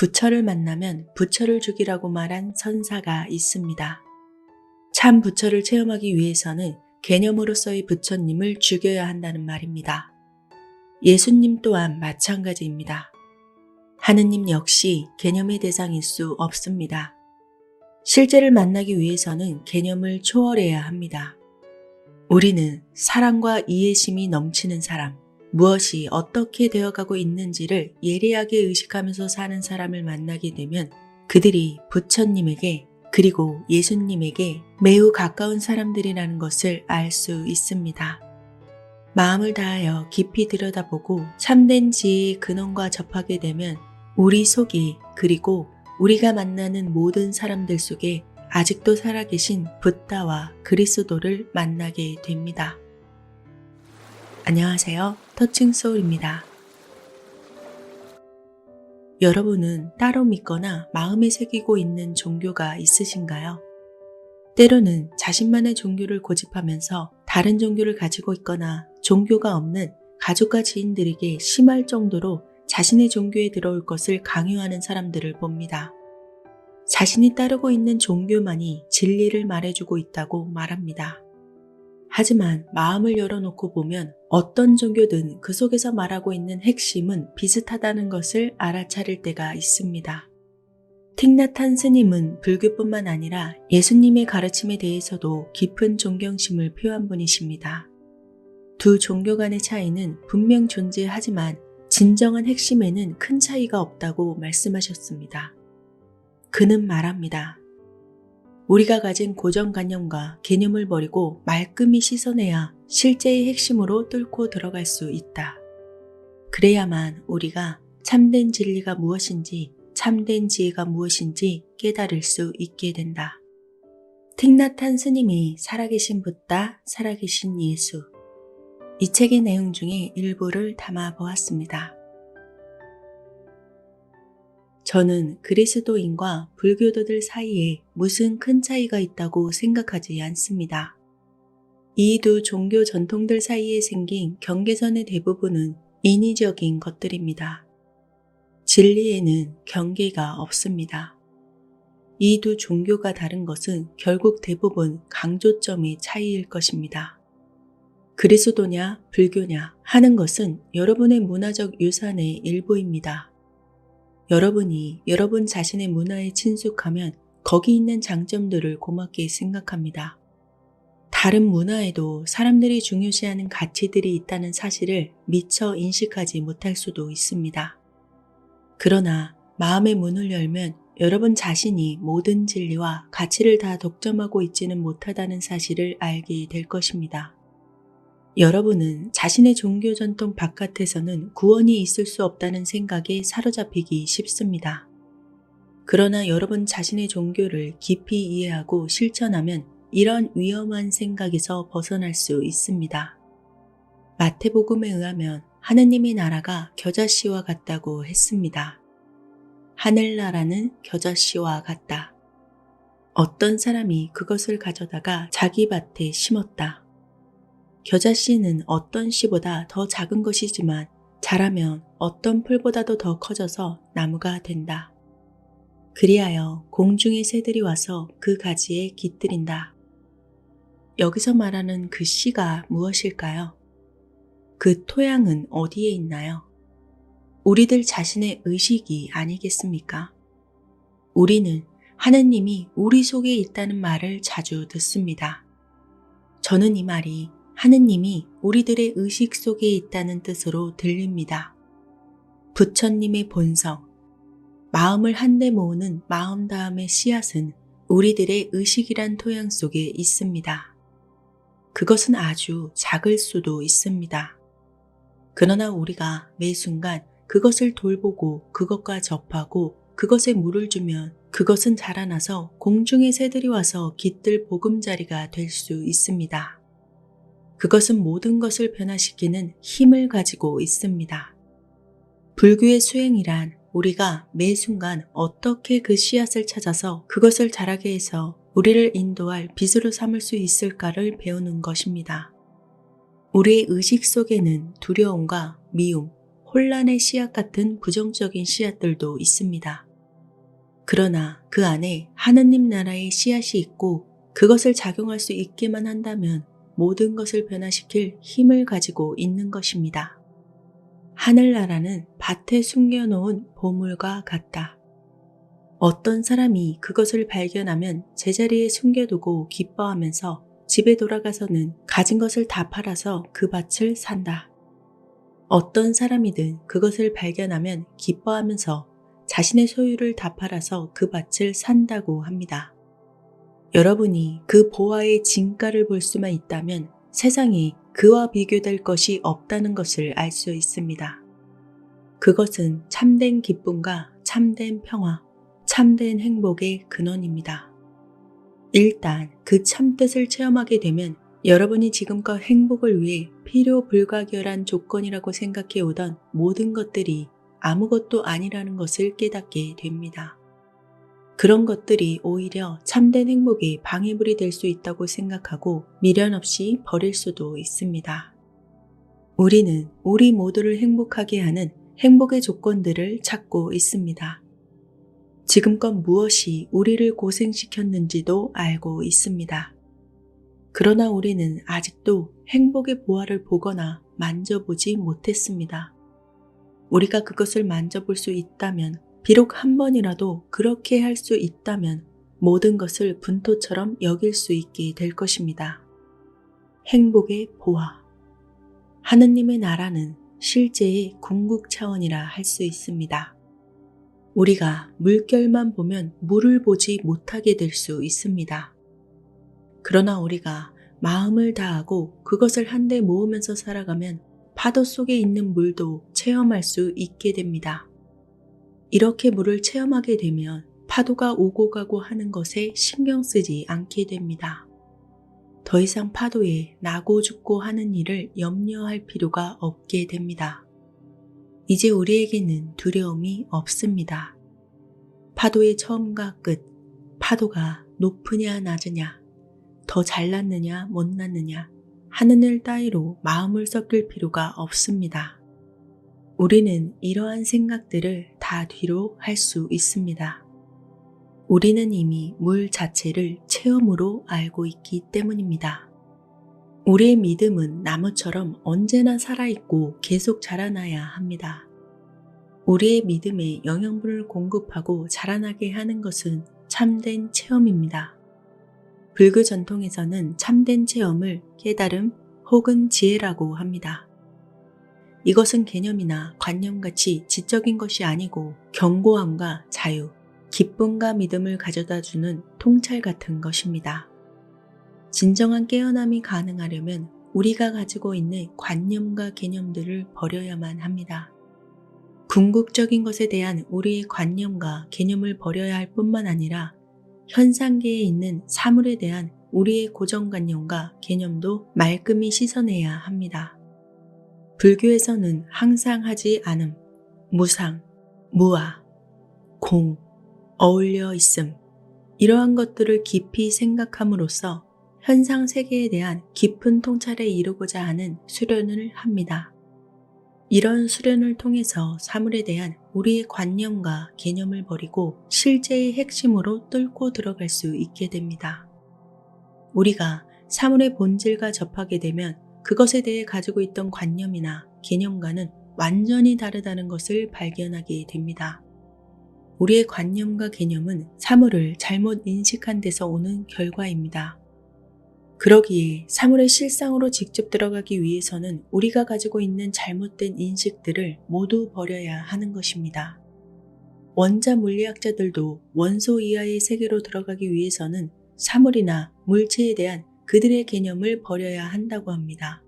부처를 만나면 부처를 죽이라고 말한 선사가 있습니다. 참 부처를 체험하기 위해서는 개념으로서의 부처님을 죽여야 한다는 말입니다. 예수님 또한 마찬가지입니다. 하느님 역시 개념의 대상일 수 없습니다. 실제를 만나기 위해서는 개념을 초월해야 합니다. 우리는 사랑과 이해심이 넘치는 사람, 무엇이 어떻게 되어가고 있는지를 예리하게 의식하면서 사는 사람을 만나게 되면 그들이 부처님에게 그리고 예수님에게 매우 가까운 사람들이라는 것을 알 수 있습니다. 마음을 다하여 깊이 들여다보고 참된 지혜의 근원과 접하게 되면 우리 속에 그리고 우리가 만나는 모든 사람들 속에 아직도 살아계신 붓다와 그리스도를 만나게 됩니다. 안녕하세요. 터칭소울입니다. 여러분은 따로 믿거나 마음에 새기고 있는 종교가 있으신가요? 때로는 자신만의 종교를 고집하면서 다른 종교를 가지고 있거나 종교가 없는 가족과 지인들에게 심할 정도로 자신의 종교에 들어올 것을 강요하는 사람들을 봅니다. 자신이 따르고 있는 종교만이 진리를 말해주고 있다고 말합니다. 하지만 마음을 열어놓고 보면 어떤 종교든 그 속에서 말하고 있는 핵심은 비슷하다는 것을 알아차릴 때가 있습니다. 틱나탄 스님은 불교뿐만 아니라 예수님의 가르침에 대해서도 깊은 존경심을 표한 분이십니다. 두 종교 간의 차이는 분명 존재하지만 진정한 핵심에는 큰 차이가 없다고 말씀하셨습니다. 그는 말합니다. 우리가 가진 고정관념과 개념을 버리고 말끔히 씻어내야 실제의 핵심으로 뚫고 들어갈 수 있다. 그래야만 우리가 참된 진리가 무엇인지, 참된 지혜가 무엇인지 깨달을 수 있게 된다. 틱나탄 스님이 살아계신 붓다, 살아계신 예수. 이 책의 내용 중에 일부를 담아 보았습니다. 저는 그리스도인과 불교도들 사이에 무슨 큰 차이가 있다고 생각하지 않습니다. 이 두 종교 전통들 사이에 생긴 경계선의 대부분은 인위적인 것들입니다. 진리에는 경계가 없습니다. 이 두 종교가 다른 것은 결국 대부분 강조점의 차이일 것입니다. 그리스도냐 불교냐 하는 것은 여러분의 문화적 유산의 일부입니다. 여러분이 여러분 자신의 문화에 친숙하면 거기 있는 장점들을 고맙게 생각합니다. 다른 문화에도 사람들이 중요시하는 가치들이 있다는 사실을 미처 인식하지 못할 수도 있습니다. 그러나 마음의 문을 열면 여러분 자신이 모든 진리와 가치를 다 독점하고 있지는 못하다는 사실을 알게 될 것입니다. 여러분은 자신의 종교 전통 바깥에서는 구원이 있을 수 없다는 생각에 사로잡히기 쉽습니다. 그러나 여러분 자신의 종교를 깊이 이해하고 실천하면 이런 위험한 생각에서 벗어날 수 있습니다. 마태복음에 의하면 하느님의 나라가 겨자씨와 같다고 했습니다. 하늘나라는 겨자씨와 같다. 어떤 사람이 그것을 가져다가 자기 밭에 심었다. 겨자씨는 어떤 씨보다 더 작은 것이지만 자라면 어떤 풀보다도 더 커져서 나무가 된다. 그리하여 공중의 새들이 와서 그 가지에 깃들인다. 여기서 말하는 그 씨가 무엇일까요? 그 토양은 어디에 있나요? 우리들 자신의 의식이 아니겠습니까? 우리는 하느님이 우리 속에 있다는 말을 자주 듣습니다. 저는 이 말이 하느님이 우리들의 의식 속에 있다는 뜻으로 들립니다. 부처님의 본성, 마음을 한데 모으는 마음 다음의 씨앗은 우리들의 의식이란 토양 속에 있습니다. 그것은 아주 작을 수도 있습니다. 그러나 우리가 매 순간 그것을 돌보고 그것과 접하고 그것에 물을 주면 그것은 자라나서 공중의 새들이 와서 깃들 보금자리가 될 수 있습니다. 그것은 모든 것을 변화시키는 힘을 가지고 있습니다. 불교의 수행이란 우리가 매 순간 어떻게 그 씨앗을 찾아서 그것을 자라게 해서 우리를 인도할 빛으로 삼을 수 있을까를 배우는 것입니다. 우리의 의식 속에는 두려움과 미움, 혼란의 씨앗 같은 부정적인 씨앗들도 있습니다. 그러나 그 안에 하느님 나라의 씨앗이 있고 그것을 작용할 수 있게만 한다면 모든 것을 변화시킬 힘을 가지고 있는 것입니다. 하늘나라는 밭에 숨겨놓은 보물과 같다. 어떤 사람이 그것을 발견하면 제자리에 숨겨두고 기뻐하면서 집에 돌아가서는 가진 것을 다 팔아서 그 밭을 산다. 어떤 사람이든 그것을 발견하면 기뻐하면서 자신의 소유를 다 팔아서 그 밭을 산다고 합니다. 여러분이 그 보화의 진가를 볼 수만 있다면 세상에 그와 비교될 것이 없다는 것을 알 수 있습니다. 그것은 참된 기쁨과 참된 평화, 참된 행복의 근원입니다. 일단 그 참뜻을 체험하게 되면 여러분이 지금껏 행복을 위해 필요 불가결한 조건이라고 생각해 오던 모든 것들이 아무것도 아니라는 것을 깨닫게 됩니다. 그런 것들이 오히려 참된 행복의 방해물이 될 수 있다고 생각하고 미련 없이 버릴 수도 있습니다. 우리는 우리 모두를 행복하게 하는 행복의 조건들을 찾고 있습니다. 지금껏 무엇이 우리를 고생시켰는지도 알고 있습니다. 그러나 우리는 아직도 행복의 보화를 보거나 만져보지 못했습니다. 우리가 그것을 만져볼 수 있다면, 비록 한 번이라도 그렇게 할 수 있다면 모든 것을 분토처럼 여길 수 있게 될 것입니다. 행복의 보화. 하느님의 나라는 실제의 궁극 차원이라 할 수 있습니다. 우리가 물결만 보면 물을 보지 못하게 될 수 있습니다. 그러나 우리가 마음을 다하고 그것을 한데 모으면서 살아가면 파도 속에 있는 물도 체험할 수 있게 됩니다. 이렇게 물을 체험하게 되면 파도가 오고 가고 하는 것에 신경 쓰지 않게 됩니다. 더 이상 파도에 나고 죽고 하는 일을 염려할 필요가 없게 됩니다. 이제 우리에게는 두려움이 없습니다. 파도의 처음과 끝, 파도가 높으냐 낮으냐, 더 잘났느냐 못났느냐 하는 일 따위로 마음을 섞일 필요가 없습니다. 우리는 이러한 생각들을 다 뒤로 할 수 있습니다. 우리는 이미 물 자체를 체험으로 알고 있기 때문입니다. 우리의 믿음은 나무처럼 언제나 살아있고 계속 자라나야 합니다. 우리의 믿음에 영양분을 공급하고 자라나게 하는 것은 참된 체험입니다. 불교 전통에서는 참된 체험을 깨달음 혹은 지혜라고 합니다. 이것은 개념이나 관념같이 지적인 것이 아니고 견고함과 자유, 기쁨과 믿음을 가져다주는 통찰 같은 것입니다. 진정한 깨어남이 가능하려면 우리가 가지고 있는 관념과 개념들을 버려야만 합니다. 궁극적인 것에 대한 우리의 관념과 개념을 버려야 할 뿐만 아니라 현상계에 있는 사물에 대한 우리의 고정관념과 개념도 말끔히 씻어내야 합니다. 불교에서는 항상 하지 않음, 무상, 무아, 공, 어울려 있음, 이러한 것들을 깊이 생각함으로써 현상 세계에 대한 깊은 통찰에 이르고자 하는 수련을 합니다. 이런 수련을 통해서 사물에 대한 우리의 관념과 개념을 버리고 실제의 핵심으로 뚫고 들어갈 수 있게 됩니다. 우리가 사물의 본질과 접하게 되면 그것에 대해 가지고 있던 관념이나 개념과는 완전히 다르다는 것을 발견하게 됩니다. 우리의 관념과 개념은 사물을 잘못 인식한 데서 오는 결과입니다. 그러기에 사물의 실상으로 직접 들어가기 위해서는 우리가 가지고 있는 잘못된 인식들을 모두 버려야 하는 것입니다. 원자 물리학자들도 원소 이하의 세계로 들어가기 위해서는 사물이나 물체에 대한 그들의 개념을 버려야 한다고 합니다.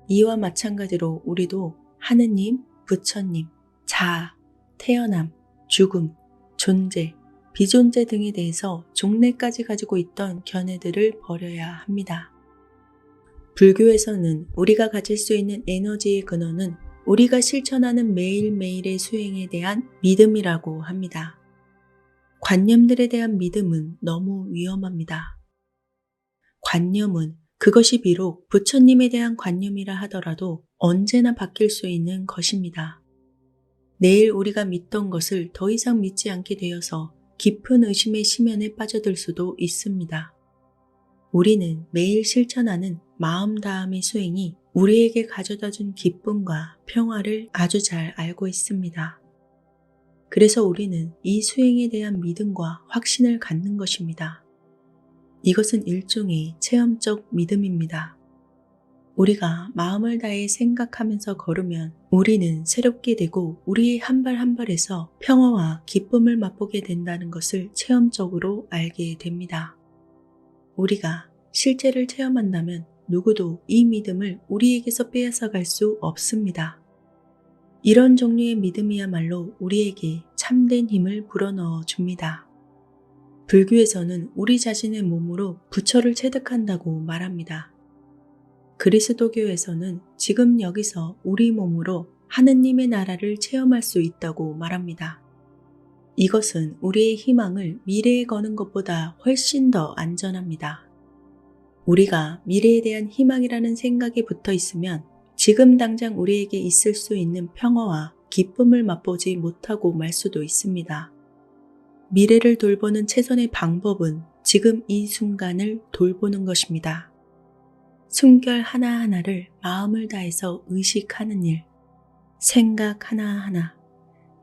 이와 마찬가지로 우리도 하느님, 부처님, 자아, 태어남, 죽음, 존재, 비존재 등에 대해서 종래까지 가지고 있던 견해들을 버려야 합니다. 불교에서는 우리가 가질 수 있는 에너지의 근원은 우리가 실천하는 매일매일의 수행에 대한 믿음이라고 합니다. 관념들에 대한 믿음은 너무 위험합니다. 관념은 그것이 비록 부처님에 대한 관념이라 하더라도 언제나 바뀔 수 있는 것입니다. 내일 우리가 믿던 것을 더 이상 믿지 않게 되어서 깊은 의심의 심연에 빠져들 수도 있습니다. 우리는 매일 실천하는 마음 다함의 수행이 우리에게 가져다 준 기쁨과 평화를 아주 잘 알고 있습니다. 그래서 우리는 이 수행에 대한 믿음과 확신을 갖는 것입니다. 이것은 일종의 체험적 믿음입니다. 우리가 마음을 다해 생각하면서 걸으면 우리는 새롭게 되고 우리의 한 발 한 발에서 평화와 기쁨을 맛보게 된다는 것을 체험적으로 알게 됩니다. 우리가 실제를 체험한다면 누구도 이 믿음을 우리에게서 빼앗아 갈 수 없습니다. 이런 종류의 믿음이야말로 우리에게 참된 힘을 불어넣어 줍니다. 불교에서는 우리 자신의 몸으로 부처를 체득한다고 말합니다. 그리스도교에서는 지금 여기서 우리 몸으로 하느님의 나라를 체험할 수 있다고 말합니다. 이것은 우리의 희망을 미래에 거는 것보다 훨씬 더 안전합니다. 우리가 미래에 대한 희망이라는 생각에 붙어 있으면 지금 당장 우리에게 있을 수 있는 평화와 기쁨을 맛보지 못하고 말 수도 있습니다. 미래를 돌보는 최선의 방법은 지금 이 순간을 돌보는 것입니다. 숨결 하나하나를 마음을 다해서 의식하는 일, 생각 하나하나,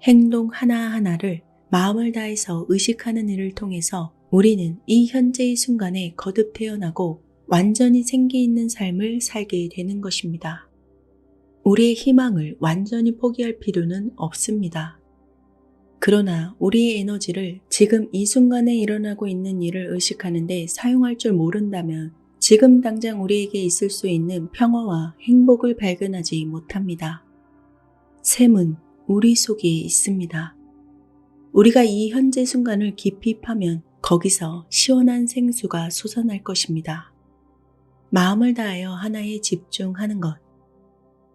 행동 하나하나를 마음을 다해서 의식하는 일을 통해서 우리는 이 현재의 순간에 거듭 태어나고 완전히 생기 있는 삶을 살게 되는 것입니다. 우리의 희망을 완전히 포기할 필요는 없습니다. 그러나 우리의 에너지를 지금 이 순간에 일어나고 있는 일을 의식하는 데 사용할 줄 모른다면 지금 당장 우리에게 있을 수 있는 평화와 행복을 발견하지 못합니다. 샘은 우리 속에 있습니다. 우리가 이 현재 순간을 깊이 파면 거기서 시원한 생수가 솟아날 것입니다. 마음을 다하여 하나에 집중하는 것.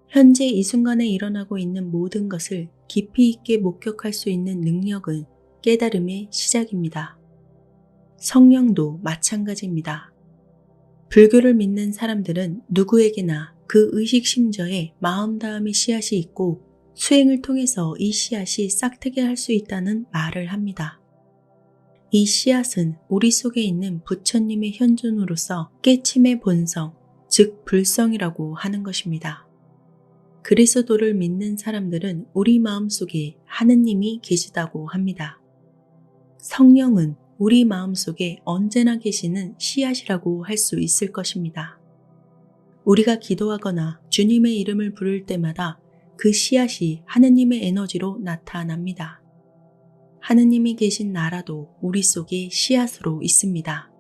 현재 이 순간에 일어나고 있는 모든 것을 깊이 있게 목격할 수 있는 능력은 깨달음의 시작입니다. 성령도 마찬가지입니다. 불교를 믿는 사람들은 누구에게나 그 의식 심저에 마음 다함의 씨앗이 있고 수행을 통해서 이 씨앗이 싹트게 할 수 있다는 말을 합니다. 이 씨앗은 우리 속에 있는 부처님의 현존으로서 깨침의 본성, 즉 불성이라고 하는 것입니다. 그리스도를 믿는 사람들은 우리 마음속에 하느님이 계시다고 합니다. 성령은 우리 마음속에 언제나 계시는 씨앗이라고 할 수 있을 것입니다. 우리가 기도하거나 주님의 이름을 부를 때마다 그 씨앗이 하느님의 에너지로 나타납니다. 하느님이 계신 나라도 우리 속에 씨앗으로 있습니다.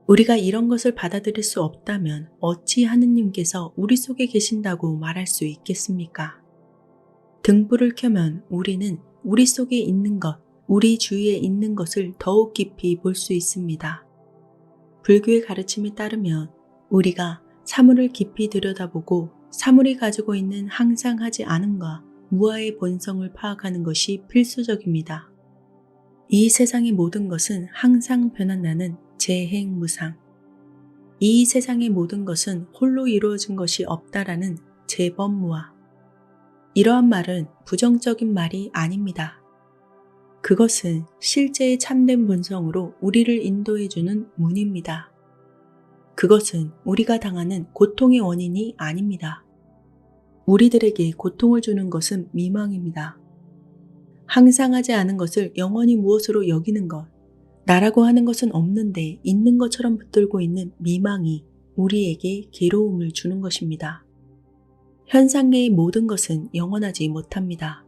우리가 이런 것을 받아들일 수 없다면 어찌 하느님께서 우리 속에 계신다고 말할 수 있겠습니까? 등불을 켜면 우리는 우리 속에 있는 것, 우리 주위에 있는 것을 더욱 깊이 볼 수 있습니다. 불교의 가르침에 따르면 우리가 사물을 깊이 들여다보고 사물이 가지고 있는 항상 하지 않음과 무아의 본성을 파악하는 것이 필수적입니다. 이 세상의 모든 것은 항상 변한다는 재행무상. 이 세상의 모든 것은 홀로 이루어진 것이 없다라는 재범무아. 이러한 말은 부정적인 말이 아닙니다. 그것은 실제의 참된 본성으로 우리를 인도해주는 문입니다. 그것은 우리가 당하는 고통의 원인이 아닙니다. 우리들에게 고통을 주는 것은 미망입니다. 항상 하지 않은 것을 영원히 무엇으로 여기는 것, 나라고 하는 것은 없는데 있는 것처럼 붙들고 있는 미망이 우리에게 괴로움을 주는 것입니다. 현상계의 모든 것은 영원하지 못합니다.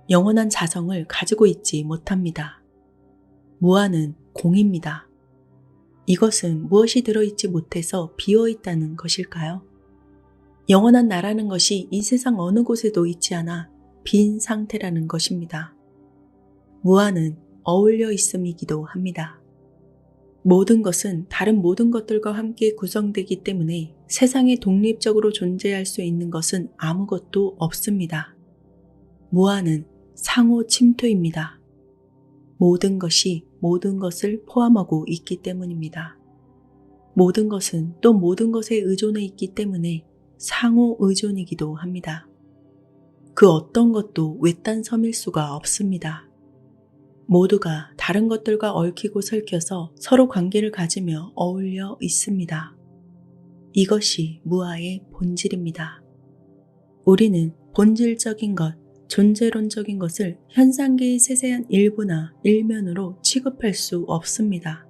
영원한 자성을 가지고 있지 못합니다. 무아는 공입니다. 이것은 무엇이 들어있지 못해서 비어있다는 것일까요? 영원한 나라는 것이 이 세상 어느 곳에도 있지 않아 빈 상태라는 것입니다. 무아는 어울려 있음이기도 합니다. 모든 것은 다른 모든 것들과 함께 구성되기 때문에 세상에 독립적으로 존재할 수 있는 것은 아무것도 없습니다. 무아는 상호 침투입니다. 모든 것이 모든 것을 포함하고 있기 때문입니다. 모든 것은 또 모든 것에 의존해 있기 때문에 상호 의존이기도 합니다. 그 어떤 것도 외딴 섬일 수가 없습니다. 모두가 다른 것들과 얽히고 설켜서 서로 관계를 가지며 어울려 있습니다. 이것이 무아의 본질입니다. 우리는 본질적인 것, 존재론적인 것을 현상계의 세세한 일부나 일면으로 취급할 수 없습니다.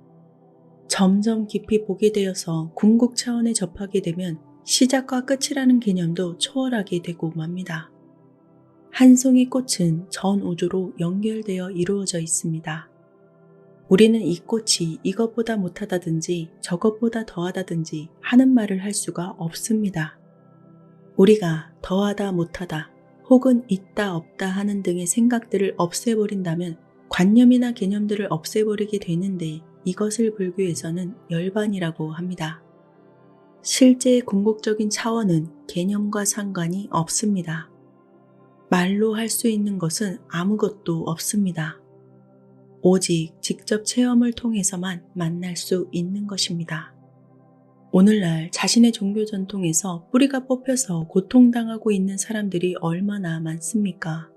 점점 깊이 보게 되어서 궁극 차원에 접하게 되면 시작과 끝이라는 개념도 초월하게 되고 맙니다. 한 송이 꽃은 전 우주로 연결되어 이루어져 있습니다. 우리는 이 꽃이 이것보다 못하다든지 저것보다 더하다든지 하는 말을 할 수가 없습니다. 우리가 더하다 못하다 혹은 있다 없다 하는 등의 생각들을 없애버린다면 관념이나 개념들을 없애버리게 되는데 이것을 불교에서는 열반이라고 합니다. 실제의 궁극적인 차원은 개념과 상관이 없습니다. 말로 할 수 있는 것은 아무것도 없습니다. 오직 직접 체험을 통해서만 만날 수 있는 것입니다. 오늘날 자신의 종교 전통에서 뿌리가 뽑혀서 고통당하고 있는 사람들이 얼마나 많습니까?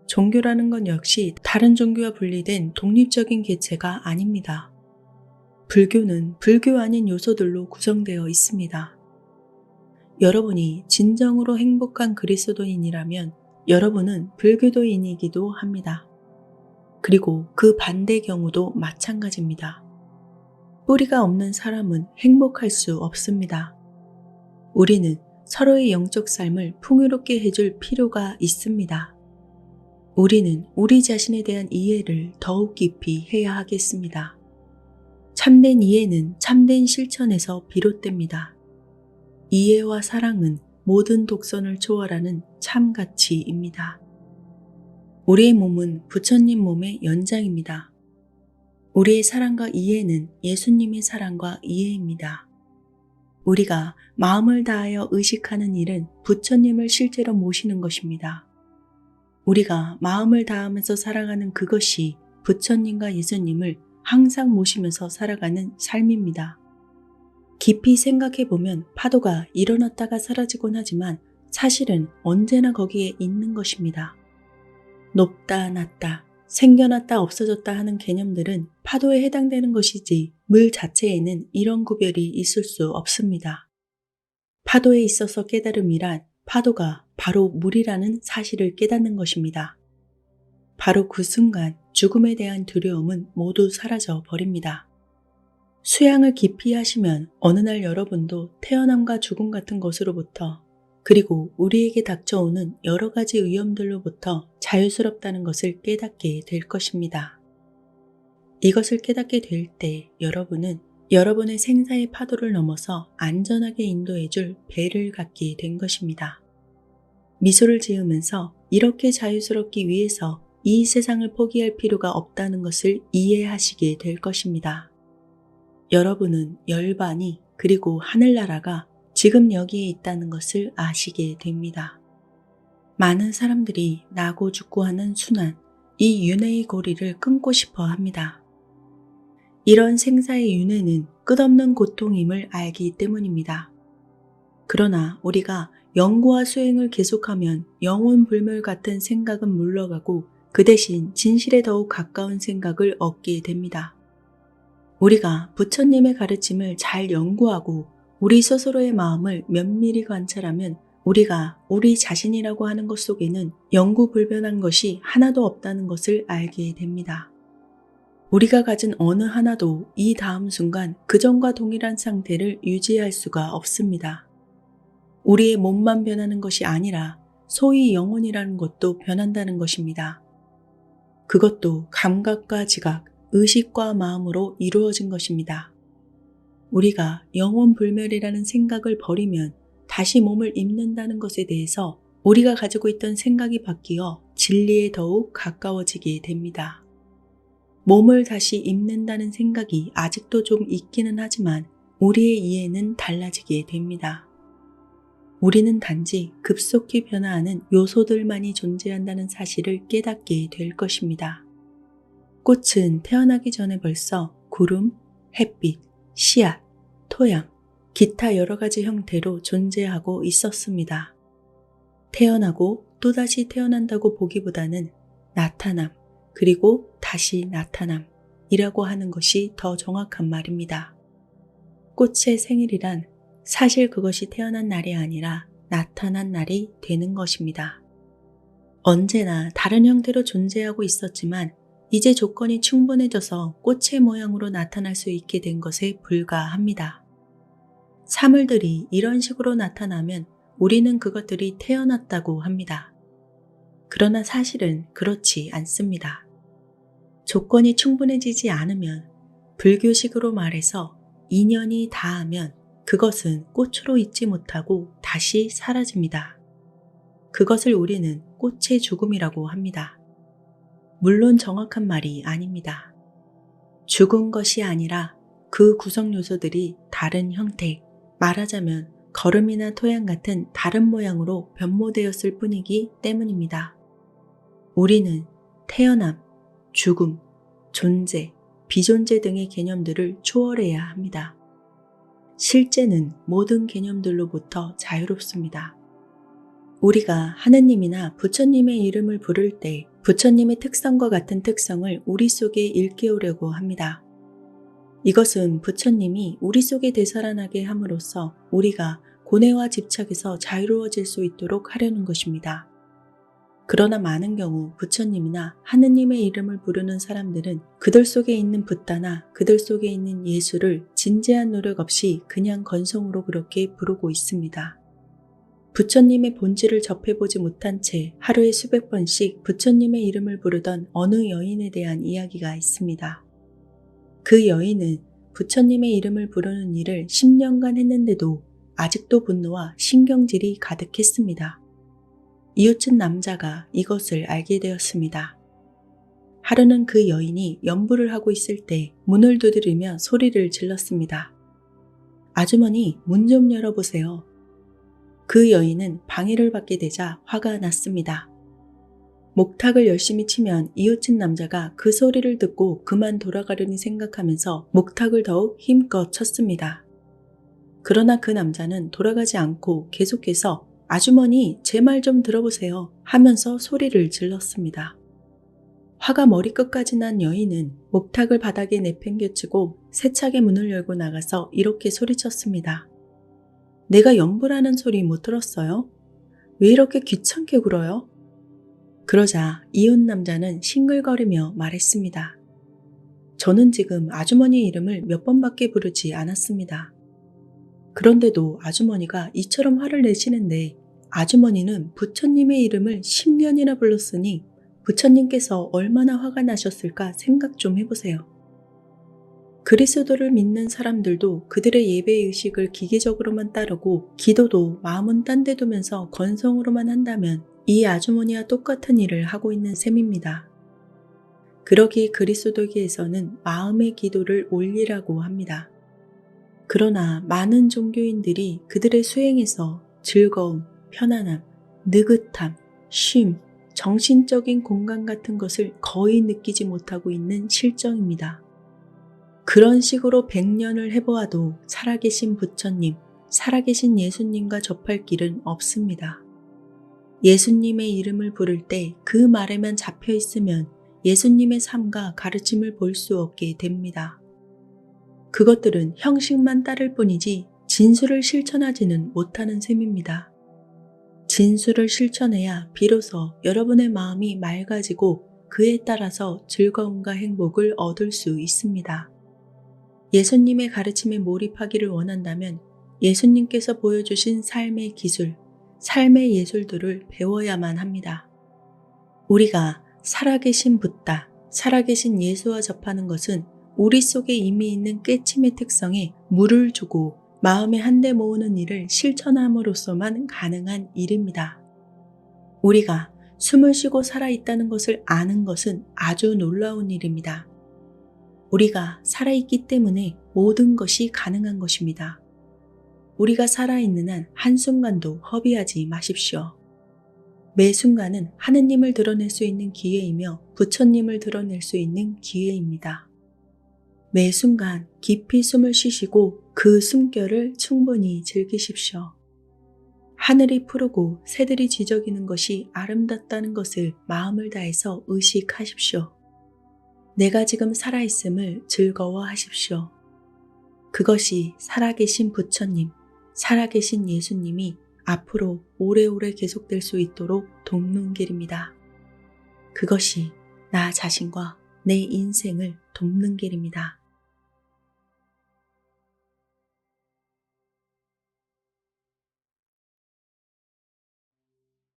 종교라는 건 역시 다른 종교와 분리된 독립적인 개체가 아닙니다. 불교는 불교 아닌 요소들로 구성되어 있습니다. 여러분이 진정으로 행복한 그리스도인이라면 여러분은 불교도인이기도 합니다. 그리고 그 반대 경우도 마찬가지입니다. 뿌리가 없는 사람은 행복할 수 없습니다. 우리는 서로의 영적 삶을 풍요롭게 해줄 필요가 있습니다. 우리는 우리 자신에 대한 이해를 더욱 깊이 해야 하겠습니다. 참된 이해는 참된 실천에서 비롯됩니다. 이해와 사랑은 모든 독선을 초월하는 참가치입니다. 우리의 몸은 부처님 몸의 연장입니다. 우리의 사랑과 이해는 예수님의 사랑과 이해입니다. 우리가 마음을 다하여 의식하는 일은 부처님을 실제로 모시는 것입니다. 우리가 마음을 다하면서 살아가는 그것이 부처님과 예수님을 항상 모시면서 살아가는 삶입니다. 깊이 생각해보면 파도가 일어났다가 사라지곤 하지만 사실은 언제나 거기에 있는 것입니다. 높다, 낮다, 생겨났다, 없어졌다 하는 개념들은 파도에 해당되는 것이지 물 자체에는 이런 구별이 있을 수 없습니다. 파도에 있어서 깨달음이란 파도가 바로 물이라는 사실을 깨닫는 것입니다. 바로 그 순간 죽음에 대한 두려움은 모두 사라져 버립니다. 수양을 깊이 하시면 어느 날 여러분도 태어남과 죽음 같은 것으로부터 그리고 우리에게 닥쳐오는 여러 가지 위험들로부터 자유스럽다는 것을 깨닫게 될 것입니다. 이것을 깨닫게 될 때 여러분은 여러분의 생사의 파도를 넘어서 안전하게 인도해줄 배를 갖게 된 것입니다. 미소를 지으면서 이렇게 자유스럽기 위해서 이 세상을 포기할 필요가 없다는 것을 이해하시게 될 것입니다. 여러분은 열반이 그리고 하늘나라가 지금 여기에 있다는 것을 아시게 됩니다. 많은 사람들이 나고 죽고 하는 순환, 이 윤회의 고리를 끊고 싶어 합니다. 이런 생사의 윤회는 끝없는 고통임을 알기 때문입니다. 그러나 우리가 연구와 수행을 계속하면 영혼 불멸 같은 생각은 물러가고 그 대신 진실에 더욱 가까운 생각을 얻게 됩니다. 우리가 부처님의 가르침을 잘 연구하고 우리 스스로의 마음을 면밀히 관찰하면 우리가 우리 자신이라고 하는 것 속에는 영구불변한 것이 하나도 없다는 것을 알게 됩니다. 우리가 가진 어느 하나도 이 다음 순간 그전과 동일한 상태를 유지할 수가 없습니다. 우리의 몸만 변하는 것이 아니라 소위 영혼이라는 것도 변한다는 것입니다. 그것도 감각과 지각, 의식과 마음으로 이루어진 것입니다. 우리가 영혼 불멸이라는 생각을 버리면 다시 몸을 입는다는 것에 대해서 우리가 가지고 있던 생각이 바뀌어 진리에 더욱 가까워지게 됩니다. 몸을 다시 입는다는 생각이 아직도 좀 있기는 하지만 우리의 이해는 달라지게 됩니다. 우리는 단지 급속히 변화하는 요소들만이 존재한다는 사실을 깨닫게 될 것입니다. 꽃은 태어나기 전에 벌써 구름, 햇빛, 씨앗, 토양, 기타 여러 가지 형태로 존재하고 있었습니다. 태어나고 또다시 태어난다고 보기보다는 나타남, 그리고 다시 나타남이라고 하는 것이 더 정확한 말입니다. 꽃의 생일이란 사실 그것이 태어난 날이 아니라 나타난 날이 되는 것입니다. 언제나 다른 형태로 존재하고 있었지만 이제 조건이 충분해져서 꽃의 모양으로 나타날 수 있게 된 것에 불과합니다. 사물들이 이런 식으로 나타나면 우리는 그것들이 태어났다고 합니다. 그러나 사실은 그렇지 않습니다. 조건이 충분해지지 않으면 불교식으로 말해서 인연이 다하면 그것은 꽃으로 있지 못하고 다시 사라집니다. 그것을 우리는 꽃의 죽음이라고 합니다. 물론 정확한 말이 아닙니다. 죽은 것이 아니라 그 구성 요소들이 다른 형태, 말하자면 거름이나 토양 같은 다른 모양으로 변모되었을 뿐이기 때문입니다. 우리는 태어남, 죽음, 존재, 비존재 등의 개념들을 초월해야 합니다. 실제는 모든 개념들로부터 자유롭습니다. 우리가 하느님이나 부처님의 이름을 부를 때 부처님의 특성과 같은 특성을 우리 속에 일깨우려고 합니다. 이것은 부처님이 우리 속에 되살아나게 함으로써 우리가 고뇌와 집착에서 자유로워질 수 있도록 하려는 것입니다. 그러나 많은 경우 부처님이나 하느님의 이름을 부르는 사람들은 그들 속에 있는 붓다나 그들 속에 있는 예수를 진지한 노력 없이 그냥 건성으로 그렇게 부르고 있습니다. 부처님의 본질을 접해보지 못한 채 하루에 수백 번씩 부처님의 이름을 부르던 어느 여인에 대한 이야기가 있습니다. 그 여인은 부처님의 이름을 부르는 일을 10년간 했는데도 아직도 분노와 신경질이 가득했습니다. 이웃집 남자가 이것을 알게 되었습니다. 하루는 그 여인이 연부를 하고 있을 때 문을 두드리며 소리를 질렀습니다. 아주머니, 문 좀 열어보세요. 그 여인은 방해를 받게 되자 화가 났습니다. 목탁을 열심히 치면 이웃집 남자가 그 소리를 듣고 그만 돌아가려니 생각하면서 목탁을 더욱 힘껏 쳤습니다. 그러나 그 남자는 돌아가지 않고 계속해서 아주머니, 제 말 좀 들어보세요 하면서 소리를 질렀습니다. 화가 머리끝까지 난 여인은 목탁을 바닥에 내팽개치고 세차게 문을 열고 나가서 이렇게 소리쳤습니다. 내가 연부라는 소리 못 들었어요? 왜 이렇게 귀찮게 굴어요? 그러자 이웃 남자는 싱글거리며 말했습니다. 저는 지금 아주머니 이름을 몇 번밖에 부르지 않았습니다. 그런데도 아주머니가 이처럼 화를 내시는데 아주머니는 부처님의 이름을 10년이나 불렀으니 부처님께서 얼마나 화가 나셨을까 생각 좀 해보세요. 그리스도를 믿는 사람들도 그들의 예배의식을 기계적으로만 따르고 기도도 마음은 딴 데 두면서 건성으로만 한다면 이 아주머니와 똑같은 일을 하고 있는 셈입니다. 그러기에 그리스도계에서는 마음의 기도를 올리라고 합니다. 그러나 많은 종교인들이 그들의 수행에서 즐거움, 편안함, 느긋함, 쉼, 정신적인 공간 같은 것을 거의 느끼지 못하고 있는 실정입니다. 그런 식으로 100년을 해보아도 살아계신 부처님, 살아계신 예수님과 접할 길은 없습니다. 예수님의 이름을 부를 때 그 말에만 잡혀 있으면 예수님의 삶과 가르침을 볼 수 없게 됩니다. 그것들은 형식만 따를 뿐이지 진수를 실천하지는 못하는 셈입니다. 진수를 실천해야 비로소 여러분의 마음이 맑아지고 그에 따라서 즐거움과 행복을 얻을 수 있습니다. 예수님의 가르침에 몰입하기를 원한다면 예수님께서 보여주신 삶의 기술, 삶의 예술들을 배워야만 합니다. 우리가 살아계신 붓다, 살아계신 예수와 접하는 것은 우리 속에 이미 있는 깨침의 특성에 물을 주고 마음에 한데 모으는 일을 실천함으로써만 가능한 일입니다. 우리가 숨을 쉬고 살아있다는 것을 아는 것은 아주 놀라운 일입니다. 우리가 살아있기 때문에 모든 것이 가능한 것입니다. 우리가 살아있는 한 한순간도 허비하지 마십시오. 매 순간은 하느님을 드러낼 수 있는 기회이며 부처님을 드러낼 수 있는 기회입니다. 매 순간 깊이 숨을 쉬시고 그 숨결을 충분히 즐기십시오. 하늘이 푸르고 새들이 지저귀는 것이 아름답다는 것을 마음을 다해서 의식하십시오. 내가 지금 살아있음을 즐거워하십시오. 그것이 살아계신 부처님, 살아계신 예수님이 앞으로 오래오래 계속될 수 있도록 돕는 길입니다. 그것이 나 자신과 내 인생을 돕는 길입니다.